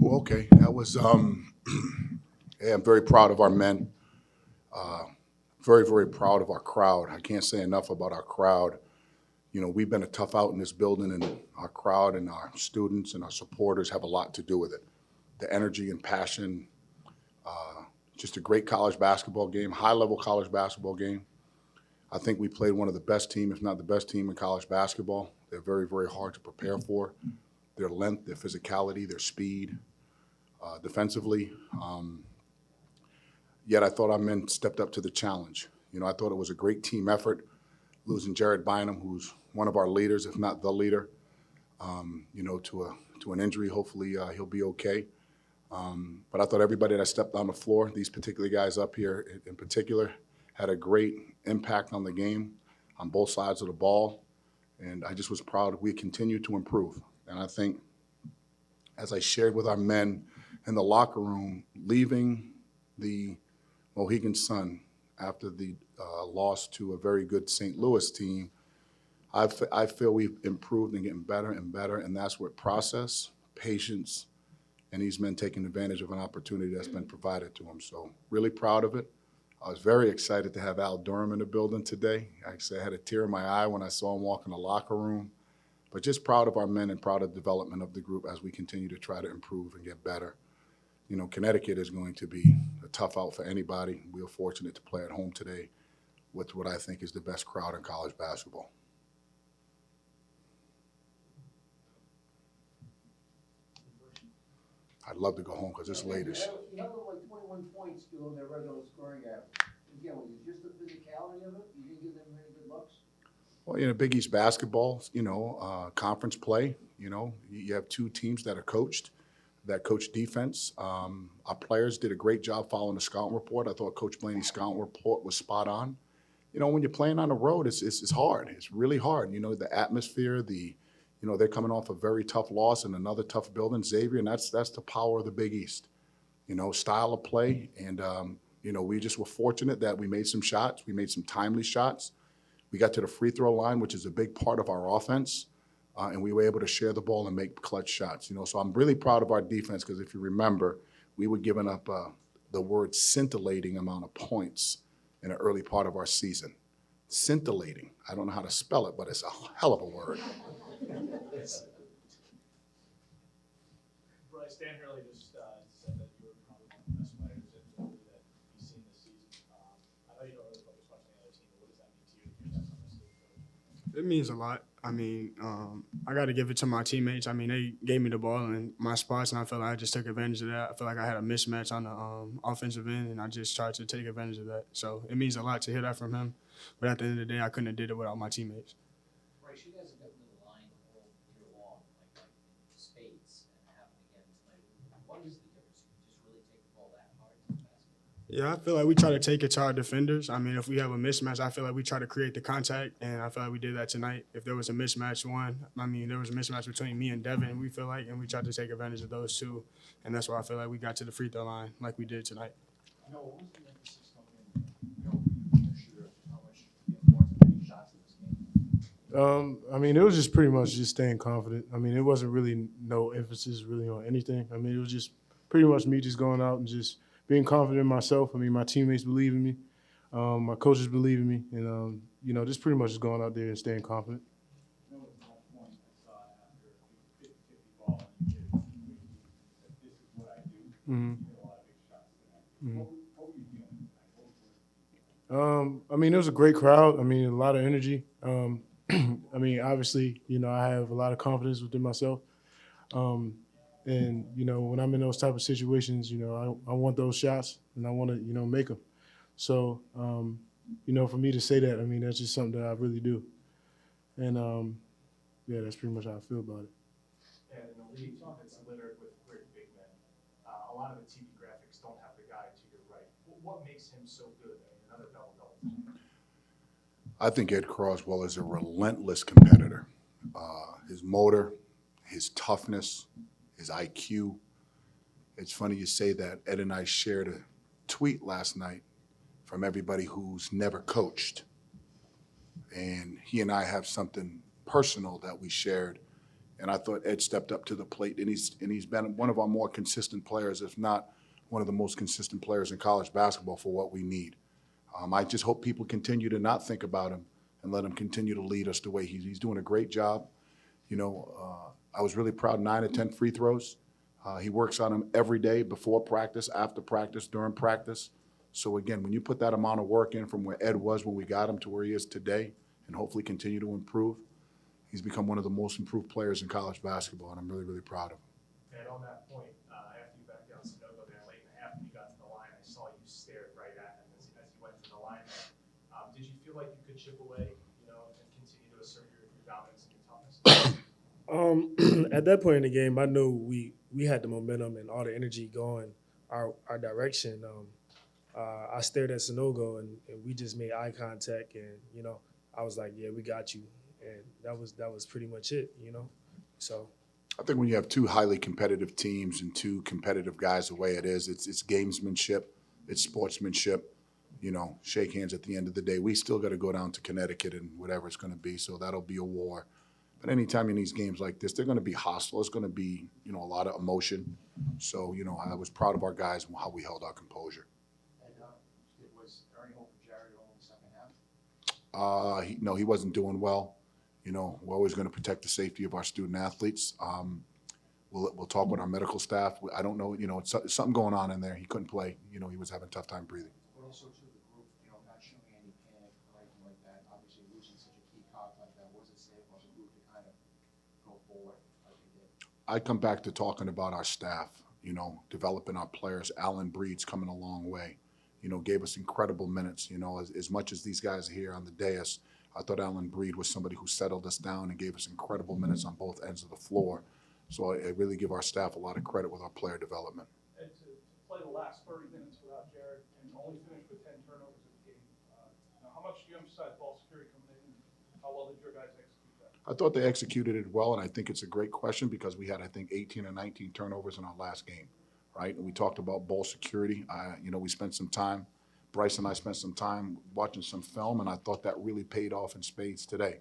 Well, okay, that was, yeah, I'm very proud of our men. Very, very proud of our crowd. I can't say enough about our crowd. You know, we've been a tough out in this building, and our crowd and our students and our supporters have a lot to do with it. The energy and passion, just a great college basketball game, high-level college basketball game. I think we played one of the best team, if not the best team in college basketball. They're very, very hard to prepare for. Their length, their physicality, their speed, defensively. Yet I thought our men stepped up to the challenge. You know, I thought it was a great team effort, losing Jared Bynum, who's one of our leaders, if not the leader, to an injury. Hopefully he'll be okay. But I thought everybody that stepped on the floor, these particular guys up here in particular, had a great impact on the game on both sides of the ball. And I just was proud we continued to improve. And I think, as I shared with our men in the locker room, leaving the Mohegan Sun after the loss to a very good St. Louis team, I feel we've improved and getting better and better, and that's what process, patience, and these men taking advantage of an opportunity that's been provided to them. So really proud of it. I was very excited to have Al Durham in the building today. Actually, I had a tear in my eye when I saw him walk in the locker room. But just proud of our men and proud of the development of the group as we continue to try to improve and get better. You know, Connecticut is going to be a tough out for anybody. We are fortunate to play at home today with what I think is the best crowd in college basketball. I'd love to go home because it's late-ish. You held them like 21 points below their regular scoring average. Again, was it just the physicality of it? You didn't give them any good looks? Well, you know, Big East basketball, conference play, you have two teams that are coached, that coach defense. Our players did a great job following the scouting report. I thought Coach Blaney's scouting report was spot on. You know, when you're playing on the road, it's hard. It's really hard. You know, the atmosphere, they're coming off a very tough loss in another tough building, Xavier, and that's the power of the Big East. You know, style of play, and, we just were fortunate that we made some shots. We made some timely shots. We got to the free throw line, which is a big part of our offense, and we were able to share the ball and make clutch shots. You know, so I'm really proud of our defense because if you remember, we were giving up the word scintillating amount of points in the early part of our season. Scintillating. I don't know how to spell it, but it's a hell of a word. Bryce, Dan Hurley just said that you were probably one of the best players that he's seen this season. I know you don't really focus much on the other team, but what does that mean to you to hear that from a student coach? It means a lot. I mean, I got to give it to my teammates. I mean, they gave me the ball in my spots, and I feel like I just took advantage of that. I feel like I had a mismatch on the offensive end, and I just tried to take advantage of that. So it means a lot to hear that from him. But at the end of the day, I couldn't have did it without my teammates. Bryce, you guys have got the line all year long, like in spades, and it happened again tonight. What is the difference? You just really take the ball that hard to the basket? Yeah, I feel like we try to take it to our defenders. I mean, if we have a mismatch, I feel like we try to create the contact, and I feel like we did that tonight. If there was a mismatch there was a mismatch between me and Devin, we feel like, and we tried to take advantage of those two, and that's why I feel like we got to the free throw line like we did tonight. What was the emphasis coming in, being a shooter, how much importance of hitting shots in this game? I mean, it was just pretty much just staying confident. I mean, it wasn't really no emphasis really on anything. I mean, it was just pretty much me just going out and just being confident in myself. I mean, my teammates believe in me. My coaches believe in me. And, just pretty much just going out there and staying confident. There was one point I saw after a 50-50 ball, and you said, this is what I do. Mm-hmm. You hit a lot of big shots tonight. Mm-hmm. What were you feeling tonight? I mean, it was a great crowd. I mean, a lot of energy. I mean, obviously, I have a lot of confidence within myself. And, when I'm in those type of situations, I want those shots and I want to, make them. So, for me to say that, I mean, that's just something that I really do. And, that's pretty much how I feel about it. And in the league, it's littered with great big men. A lot of the TV graphics don't have the guy to your right. What makes him so good? I mean, another double-double. I think Ed Croswell is a relentless competitor. His motor, his toughness, his IQ. It's funny you say that. Ed and I shared a tweet last night from everybody who's never coached. And he and I have something personal that we shared. And I thought Ed stepped up to the plate, and he's been one of our more consistent players, if not one of the most consistent players in college basketball for what we need. I just hope people continue to not think about him and let him continue to lead us the way he's doing a great job. You know, I was really proud, 9 of 10 free throws. He works on them every day, before practice, after practice, during practice. So again, when you put that amount of work in from where Ed was when we got him to where he is today, and hopefully continue to improve, he's become one of the most improved players in college basketball, and I'm really, really proud of him. And on that point, after you backed down Sunogo there late in the half and you got to the line, I saw you stared right at him as you went to the line. Did you feel like you could chip away, you know, and continue to assert your dominance and your toughness? At that point in the game, I knew we had the momentum and all the energy going our direction. I stared at Sunogo and we just made eye contact, and you know, I was like, "Yeah, we got you," and that was pretty much it, you know. So I think when you have two highly competitive teams and two competitive guys the way it is, it's gamesmanship, it's sportsmanship. You know, shake hands at the end of the day. We still got to go down to Connecticut and whatever it's going to be, so that'll be a war. But anytime in these games like this, they're going to be hostile. It's going to be, you know, a lot of emotion. So, you know, I was proud of our guys and how we held our composure. And was there any hope for Jared at all in the second half? No, he wasn't doing well. You know, we're always going to protect the safety of our student athletes. We'll talk with our medical staff. I don't know, you know, it's something going on in there. He couldn't play. You know, he was having a tough time breathing. But also to the group, you know, not showing any panic or anything like that. Obviously, losing such a key cog like that, what does it say about the group to kind of go forward like they did? I come back to talking about our staff, you know, developing our players. Alan Breed's coming a long way. You know, gave us incredible minutes. You know, as much as these guys are here on the dais, I thought Alan Breed was somebody who settled us down and gave us incredible minutes on both ends of the floor. So I really give our staff a lot of credit with our player development. And to play the last 30 minutes without Jared and only finish with 10 turnovers in the game, how much do you emphasize ball security coming in? How well did your guys execute that? I thought they executed it well, and I think it's a great question because we had, I think, 18 or 19 turnovers in our last game, right? And we talked about ball security. You know, we spent some time, Bryce and I spent some time watching some film, and I thought that really paid off in spades today.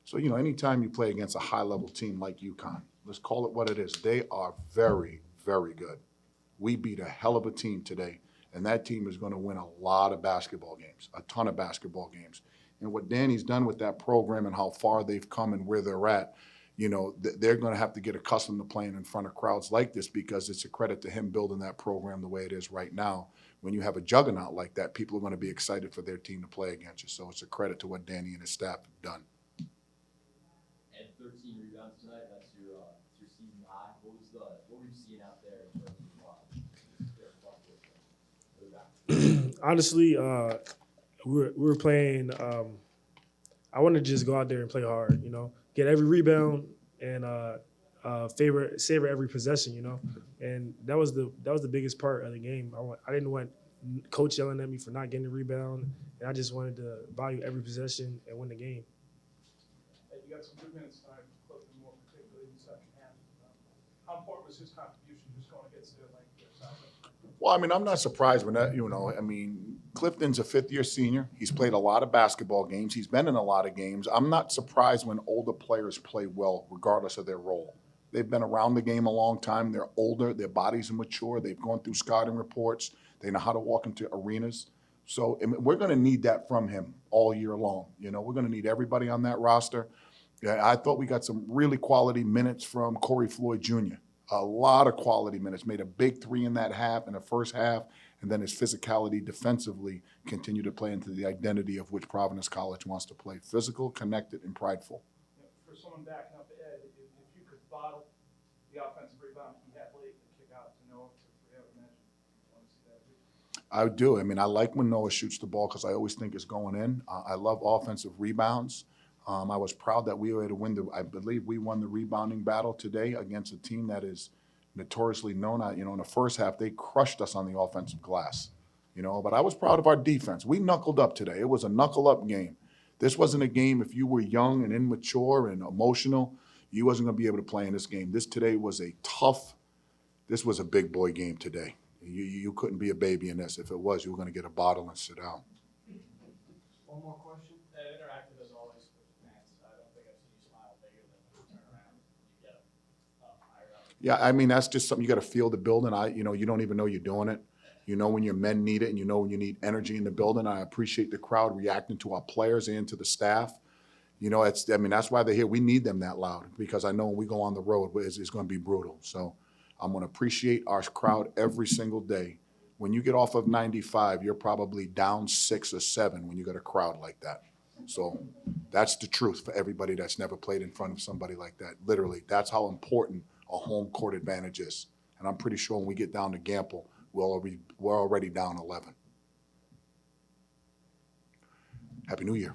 So, you know, anytime you play against a high-level team like UConn, let's call it what it is, they are very, very good. We beat a hell of a team today, and that team is going to win a lot of basketball games, a ton of basketball games. And what Danny's done with that program and how far they've come and where they're at, you know, they're going to have to get accustomed to playing in front of crowds like this because it's a credit to him building that program the way it is right now. When you have a juggernaut like that, people are going to be excited for their team to play against you. So it's a credit to what Danny and his staff have done. And 13 rebounds tonight, that's your season high. What were you seeing out there in terms of their honestly, we were playing. I wanted to just go out there and play hard, you know, get every rebound and savor every possession, you know, and that was the biggest part of the game. I didn't want coach yelling at me for not getting the rebound, and I just wanted to value every possession and win the game. And you got some good minutes tonight, Clifton more particularly in the second half. How important was his contribution just going against the side? Well, I mean, I'm not surprised when that, you know, I mean, Clifton's a fifth-year senior. He's played a lot of basketball games. He's been in a lot of games. I'm not surprised when older players play well, regardless of their role. They've been around the game a long time. They're older. Their bodies are mature. They've gone through scouting reports. They know how to walk into arenas. So I mean, we're going to need that from him all year long. You know, we're going to need everybody on that roster. Yeah, I thought we got some really quality minutes from Corey Floyd Jr. A lot of quality minutes. Made a big three in that half, in the first half, and then his physicality defensively continued to play into the identity of which Providence College wants to play. Physical, connected, and prideful. For someone backing up Ed, if you could bottle the offensive rebound he had late and kick out to Noah to free up, imagine you want to see that. I do. I mean, I like when Noah shoots the ball because I always think it's going in. I love offensive rebounds. I was proud that we were able to win I believe we won the rebounding battle today against a team that is notoriously known. You know, in the first half, they crushed us on the offensive glass, you know, but I was proud of our defense. We knuckled up today. It was a knuckle-up game. This wasn't a game if you were young and immature and emotional, you wasn't going to be able to play in this game. Today was this was a big boy game today. You couldn't be a baby in this. If it was, you were going to get a bottle and sit down. One more question. Interactive as always with fans. I don't think I've seen you smile bigger than the turnaround. You get them. Yeah, I mean, that's just something you got to feel the building. You don't even know you're doing it. You know when your men need it, and you know when you need energy in the building. I appreciate the crowd reacting to our players and to the staff. That's why they're here. We need them that loud because I know when we go on the road, it's going to be brutal. So I'm going to appreciate our crowd every single day. When you get off of 95, you're probably down 6 or 7 when you got a crowd like that. So that's the truth for everybody that's never played in front of somebody like that. Literally, that's how important a home court advantage is. And I'm pretty sure when we get down to Gamble, we're already down 11. Happy New Year.